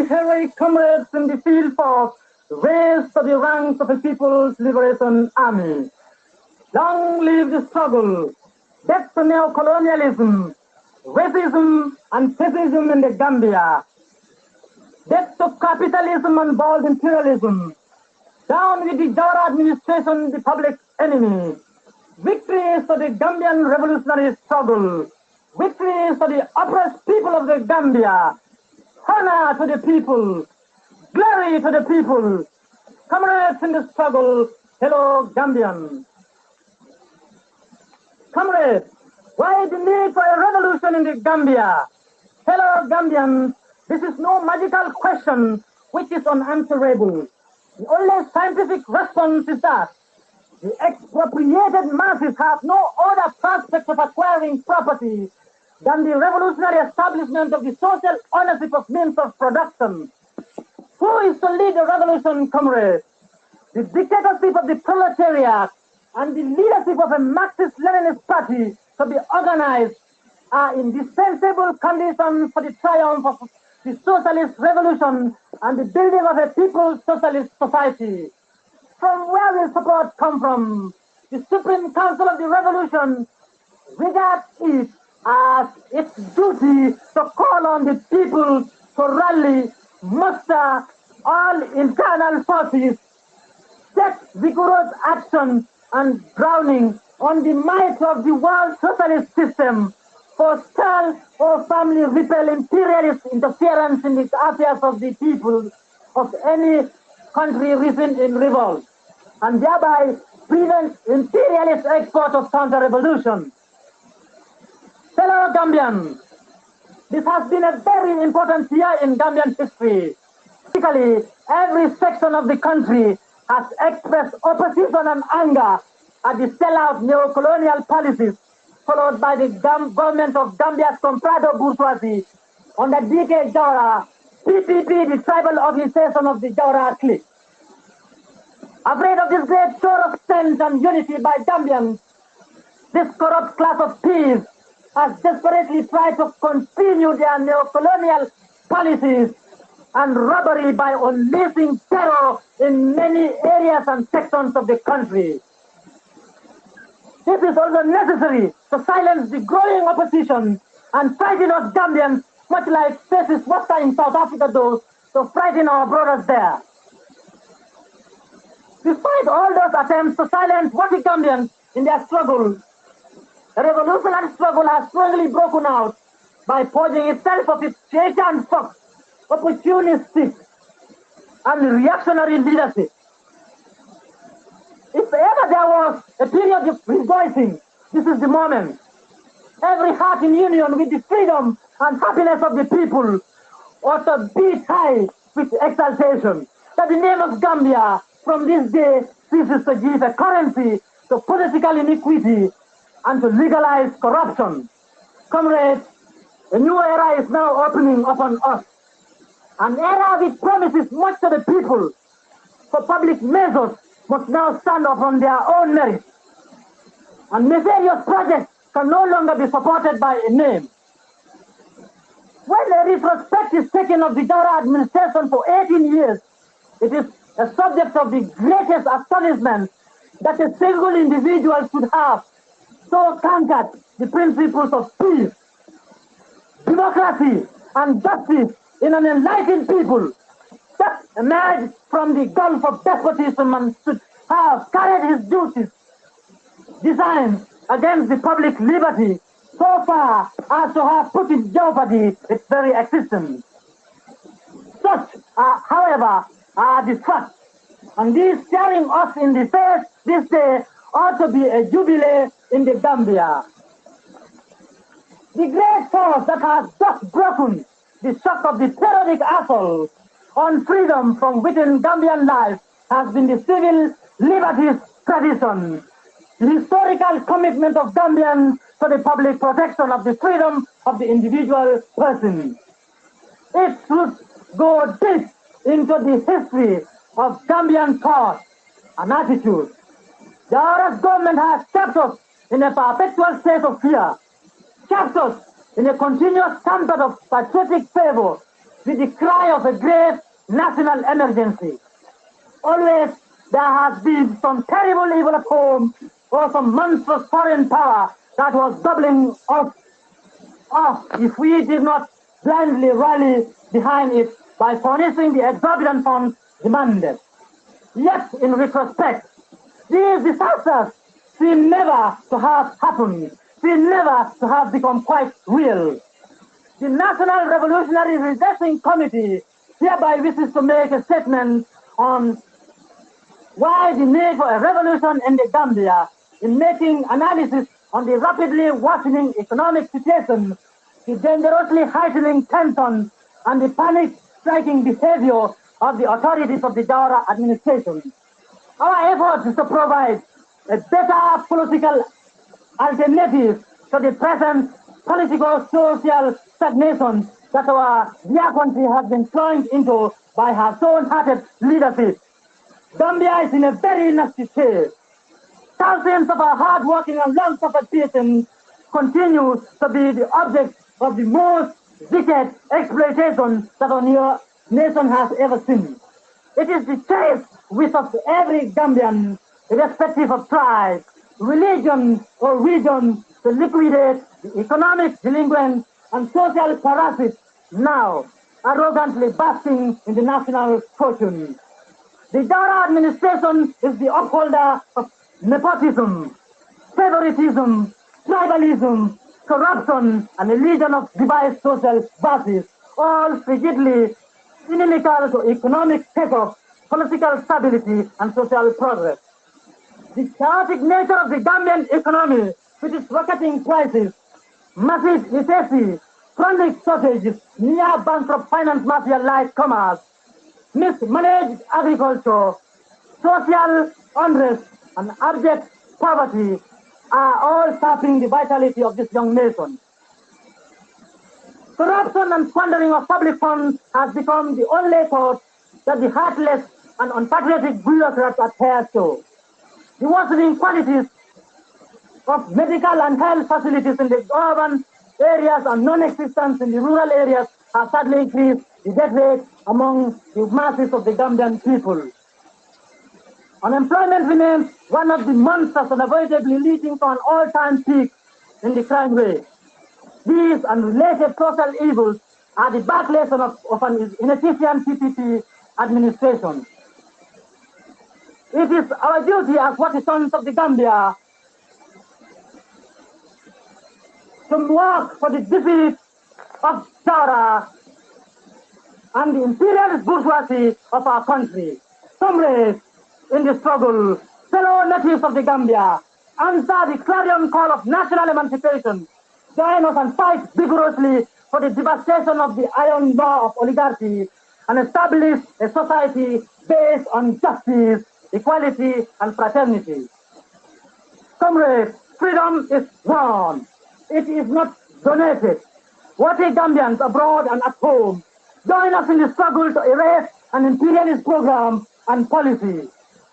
the heroic comrades in the field force raised to the ranks of the People's Liberation Army. Long live the struggle, death to neocolonialism, racism and fascism in the Gambia, death to capitalism and bold imperialism, down with the Jawara administration, the public enemy. Victories for the Gambian revolutionary struggle. Victories for the oppressed people of the Gambia. Honor to the people. Glory to the people. Comrades in the struggle, fellow Gambians. Comrades, why the need for a revolution in the Gambia? Fellow Gambians, this is no magical question which is unanswerable. The only scientific response is that the expropriated masses have no other prospect of acquiring property than the revolutionary establishment of the social ownership of means of production. Who is to lead the revolution, comrades? The dictatorship of the proletariat and the leadership of a Marxist-Leninist party to be organized are indispensable conditions for the triumph of the socialist revolution and the building of a people's socialist society. From where will support come from? The Supreme Council of the Revolution regards it as its duty to call on the people to rally, muster all internal forces, take vigorous action and drowning on the might of the world socialist system, forestall or firmly repel imperialist interference in the affairs of the people of any country recent in revolt, and thereby prevent imperialist export of counter-revolution. Fellow Gambians, this has been a very important year in Gambian history. Basically, every section of the country has expressed opposition and anger at the sellout neo-colonial policies followed by the government of Gambia's comprado bourgeoisie under DK Jawara, PPP, the tribal organization of the Jawara clique. Afraid of this great show of strength and unity by Gambians, this corrupt class of thieves has desperately tried to continue their neo-colonial policies and robbery by unleashing terror in many areas and sections of the country. This is also necessary to silence the growing opposition and frighten us Gambians, much like fascist Wasta in South Africa does, to frighten our brothers there. Despite all those attempts to silence Wati Gambians in their struggle, the revolutionary struggle has strongly broken out by purging itself of its Shaitan fox, opportunistic and reactionary leadership. If ever there was a period of rejoicing, this is the moment. Every heart in union with the freedom and happiness of the people ought to beat high with exaltation that the name of Gambia from this day ceases to give a currency to political iniquity and to legalize corruption. Comrades, a new era is now opening upon us. An era which promises much to the people, for public measures must now stand upon their own merit. And nefarious projects can no longer be supported by a name. When a retrospect is taken of the Jawara administration for 18 years, it is a subject of the greatest astonishment that a single individual should have so conquered the principles of peace, democracy, and justice in an enlightened people that emerged from the gulf of despotism and should have carried his duties designed against the public liberty so far as to have put in jeopardy its very existence. Such, however, are the facts, and these staring us in the face this day ought to be a jubilee in the Gambia. The great force that has just broken the shock of the periodic assault on freedom from within Gambian life has been the civil liberties tradition, the historical commitment of Gambians to the public protection of the freedom of the individual person. Its roots go deep into the history of Gambian thought and attitude. The Jawara's government has kept us in a perpetual state of fear, kept us in a continuous standard of patriotic fervor, with the cry of a great national emergency. Always there has been some terrible evil at home or some monstrous foreign power that was doubling up if we did not blindly rally behind it by furnishing the exorbitant funds demanded. Yet, in retrospect, these disasters seem never to have happened, seem never to have become quite real. The National Revolutionary Redressing Committee hereby wishes to make a statement on why the need for a revolution in the Gambia in making analysis on the rapidly worsening economic situation, the dangerously heightening tensions, and the panic-striking behavior of the authorities of the Jawara administration. Our effort is to provide a better political alternative to the present political social stagnation that our dear country has been plunged into by her stone-hearted leadership. Gambia is in a very nasty state. Thousands of our hard-working and long-suffered patients continue to be the object of the most wicked exploitation that our nation has ever seen. It is the chase wish of every Gambian, irrespective of tribe, religion, or region, to liquidate the economic delinquents and social parasites now arrogantly basking in the national fortune. The Jawara administration is the upholder of nepotism, favoritism, tribalism, corruption, and a legion of devised social bases, all frigidly inimical to economic take-off, political stability, and social progress. The chaotic nature of the Gambian economy, with its rocketing prices, massive necessity, chronic shortages, near bankrupt finance mafia-like commerce, mismanaged agriculture, social unrest, and abject poverty are all sapping the vitality of this young nation. Corruption and squandering of public funds has become the only thought that the heartless and unpatriotic bureaucrats adhere to. The worsening qualities of medical and health facilities in the urban areas and non-existence in the rural areas have sadly increased the death rate among the masses of the Gambian people. Unemployment remains one of the monsters unavoidably leading to an all-time peak in the crime rate. These and related social evils are the backlash of an inefficient PPP administration. It is our duty as partisans of the Gambia to work for the defeat of Jawara and the imperialist bourgeoisie of our country. Comrades in the struggle, fellow natives of the Gambia, answer the clarion call of national emancipation. Join us and fight vigorously for the devastation of the iron law of oligarchy and establish a society based on justice, equality, and fraternity. Comrades, freedom is won. It is not donated. Worthy Gambians abroad and at home, join us in the struggle to erase an imperialist program and policy,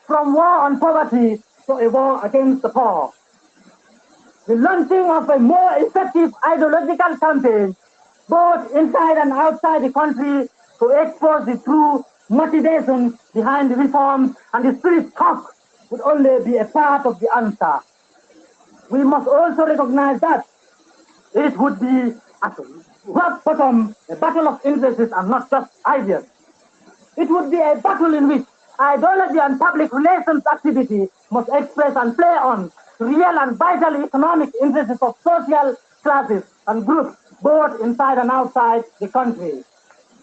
from war on poverty to a war against the poor. The launching of a more effective ideological campaign, both inside and outside the country, to expose the true motivation behind the reforms and the spirit talk would only be a part of the answer. We must also recognize that it would be at rock bottom a battle of interests and not just ideas. It would be a battle in which ideology and public relations activity must express and play on real and vital economic interests of social classes and groups, both inside and outside the country.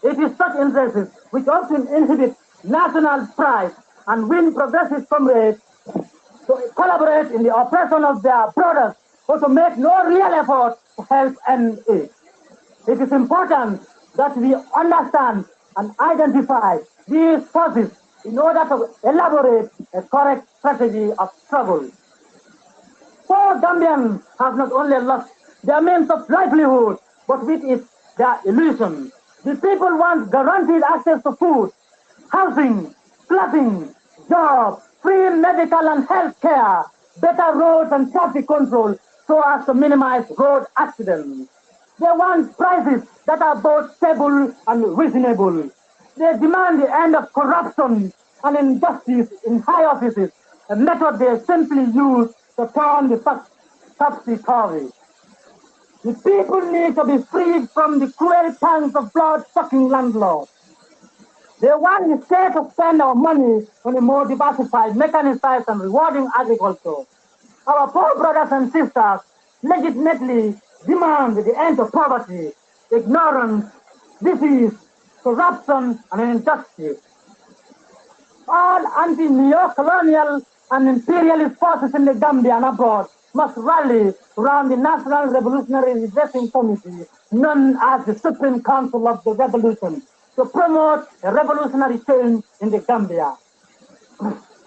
It is such interests which often inhibit national pride and win progressive comrades to collaborate in the oppression of their brothers or to make no real effort to help end it. It is important that we understand and identify these forces in order to elaborate a correct strategy of struggle. Poor Gambians have not only lost their means of livelihood, but with it their illusion. The people want guaranteed access to food, housing, clothing, jobs, free medical and health care, better roads and traffic control so as to minimize road accidents. They want prices that are both stable and reasonable. They demand the end of corruption and injustice in high offices, a method they simply use to turn the topsy-turvy. The people need to be freed from the cruel pangs of blood-sucking landlords. They want the state to spend our money on a more diversified, mechanized, and rewarding agriculture. Our poor brothers and sisters legitimately demand the end of poverty, ignorance, disease, corruption, and injustice. All anti-neo-colonial and imperialist forces in the Gambia and abroad must rally around the National Revolutionary Redressing Committee, known as the Supreme Council of the Revolution, to promote a revolutionary change in the Gambia.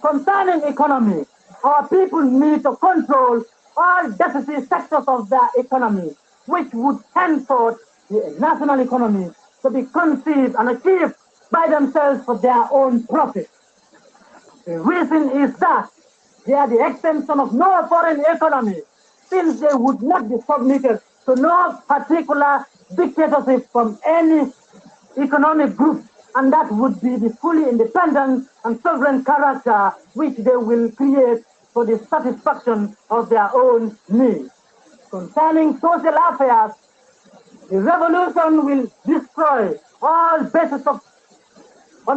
Concerning economy, our people need to control all deficit sectors of their economy, which would henceforth the national economy to be conceived and achieved by themselves for their own profit. The reason is that they are the extension of no foreign economy, since they would not be submitted to no particular dictatorship from any economic group, and that would be the fully independent and sovereign character which they will create for the satisfaction of their own needs. Concerning social affairs, the revolution will destroy all bases of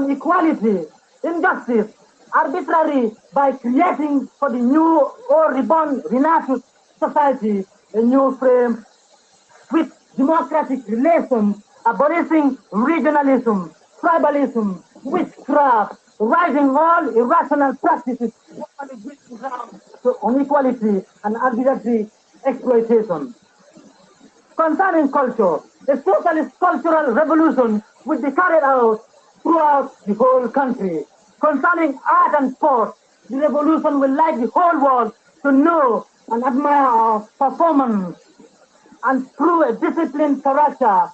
equality, injustice, arbitrary by creating for the new or reborn renascent society a new frame with democratic relations, abolishing regionalism, tribalism, witchcraft, rising all irrational practices to inequality and arbitrary exploitation. Concerning culture, a socialist cultural revolution will be carried out throughout the whole country. Concerning art and sport, the revolution will like the whole world to know and admire our performance. And through a disciplined character,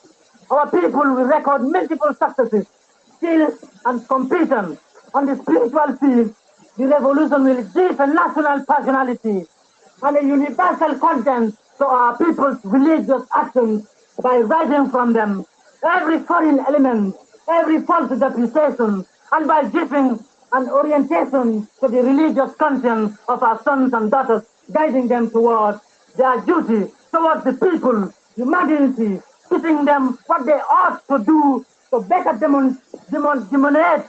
our people will record multiple successes, skills, and competence. On the spiritual field, the revolution will give a national personality and a universal content to our people's religious actions by rising from them every foreign element, every false depreciation, and by giving an orientation to the religious conscience of our sons and daughters, guiding them towards their duty towards the people, humanity, teaching them what they ought to do to better demonstrate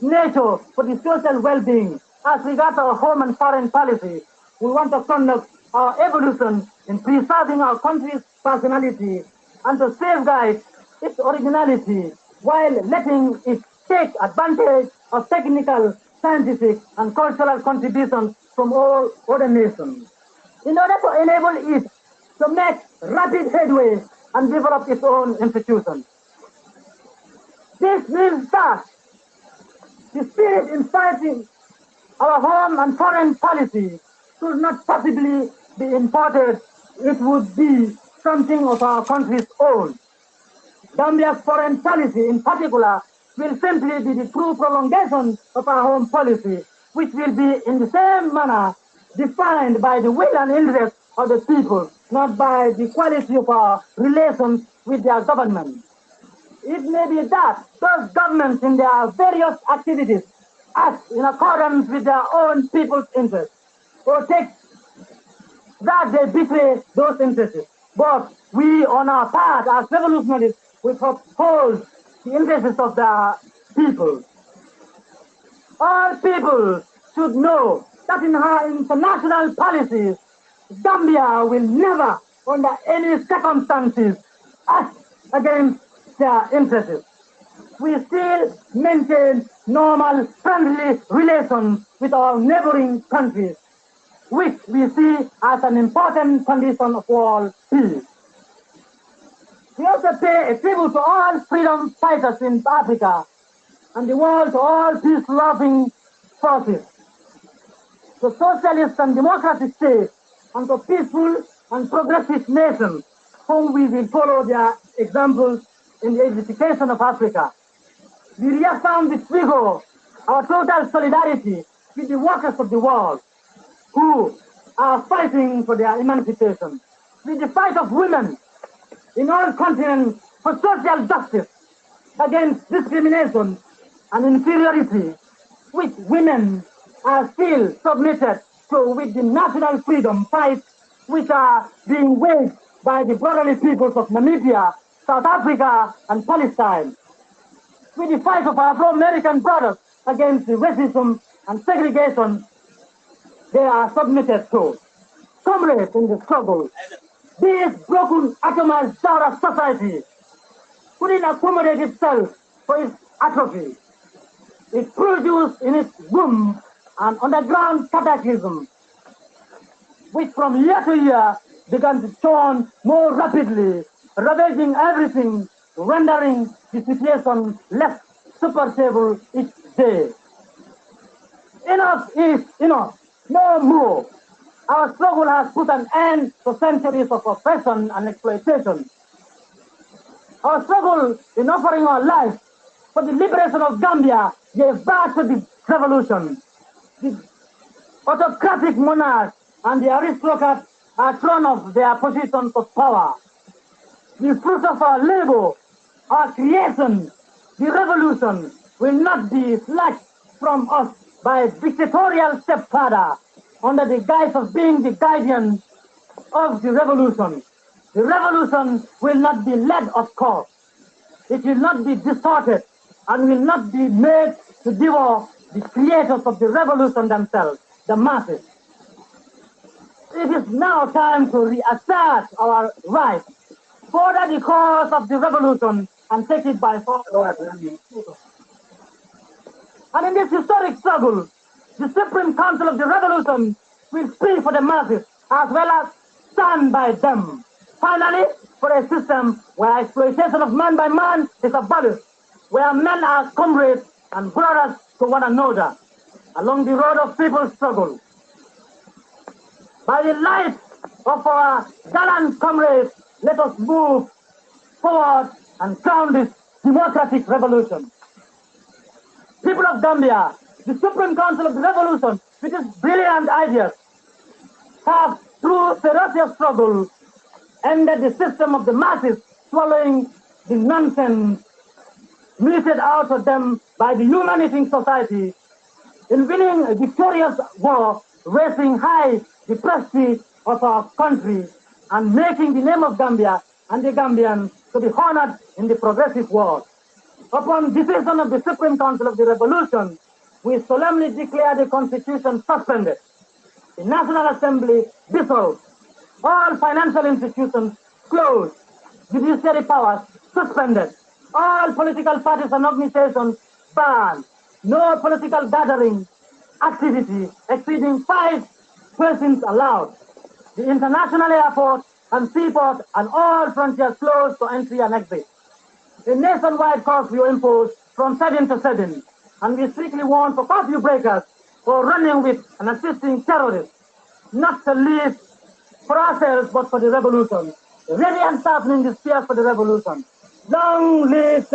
nature for the social well-being. As regards our home and foreign policy, we want to conduct our evolution in preserving our country's personality and to safeguard its originality while letting it take advantage of technical, scientific, and cultural contributions from all other nations. In order to enable it to make rapid headway and develop its own institutions. This means that the spirit inspiring our home and foreign policy should not possibly be imported. It would be something of our country's own. Gambia's foreign policy in particular will simply be the true prolongation of our home policy, which will be in the same manner defined by the will and interest of the people, not by the quality of our relations with their government. It may be that those governments in their various activities act in accordance with their own people's interests, or take that they betray those interests. But we, on our part, as revolutionaries, we uphold the interests of the people. All people should know that in her international policies, Gambia will never, under any circumstances, act against their interests. We still maintain normal, friendly relations with our neighboring countries, which we see as an important condition for peace. We also pay a tribute to all freedom fighters in Africa and the world, to all peace-loving forces, to socialist and democratic states, and to peaceful and progressive nations, whom we will follow their examples in the edification of Africa. We reaffirm with vigor our total solidarity with the workers of the world who are fighting for their emancipation, with the fight of women in all continents for social justice against discrimination and inferiority, which women are still submitted to with the national freedom fights which are being waged by the brotherly peoples of Namibia, South Africa, and Palestine. With the fight of our Afro-American brothers against the racism and segregation they are submitted to. Comrades in the struggle, this broken atomized Jawara society couldn't accommodate itself for its atrophy. It produced in its womb an underground cataclysm, which from year to year began to turn more rapidly, ravaging everything, rendering the situation less supportable each day. Enough is enough, no more. Our struggle has put an end to centuries of oppression and exploitation. Our struggle in offering our lives for the liberation of Gambia gave birth to the revolution. The autocratic monarchs and the aristocrats are thrown off their positions of power. The fruit of our labor, our creation, the revolution will not be snatched from us by a dictatorial stepfather under the guise of being the guardian of the revolution. The revolution will not be led off course. It will not be distorted and will not be made to devour the creators of the revolution themselves, the masses. It is now time to reassert our rights, further the cause of the revolution, and take it by force. And in this historic struggle, the Supreme Council of the Revolution will speak for the masses as well as stand by them. Finally, for a system where exploitation of man by man is abolished, where men are comrades and brothers to one another along the road of people's struggle. By the light of our gallant comrades, let us move forward and crown this democratic revolution. People of Gambia, the Supreme Council of the Revolution, with its brilliant ideas, have, through ferocious struggle, ended the system of the masses swallowing the nonsense meted out of them by the human-eating society in winning a victorious war, raising high the prestige of our country and making the name of Gambia and the Gambians to be honored in the progressive world. Upon decision of the Supreme Council of the Revolution, we solemnly declare the Constitution suspended, the National Assembly dissolved, all financial institutions closed, judiciary powers suspended, all political parties and organizations banned, no political gathering activity exceeding 5 persons allowed, the international airport and seaport and all frontiers closed to entry and exit. A nationwide curfew imposed from 7 to 7, and we strictly warn for curfew breakers for running with and assisting terrorists, not to live for ourselves but for the revolution. Ready and sharpening the spears for the revolution. Long live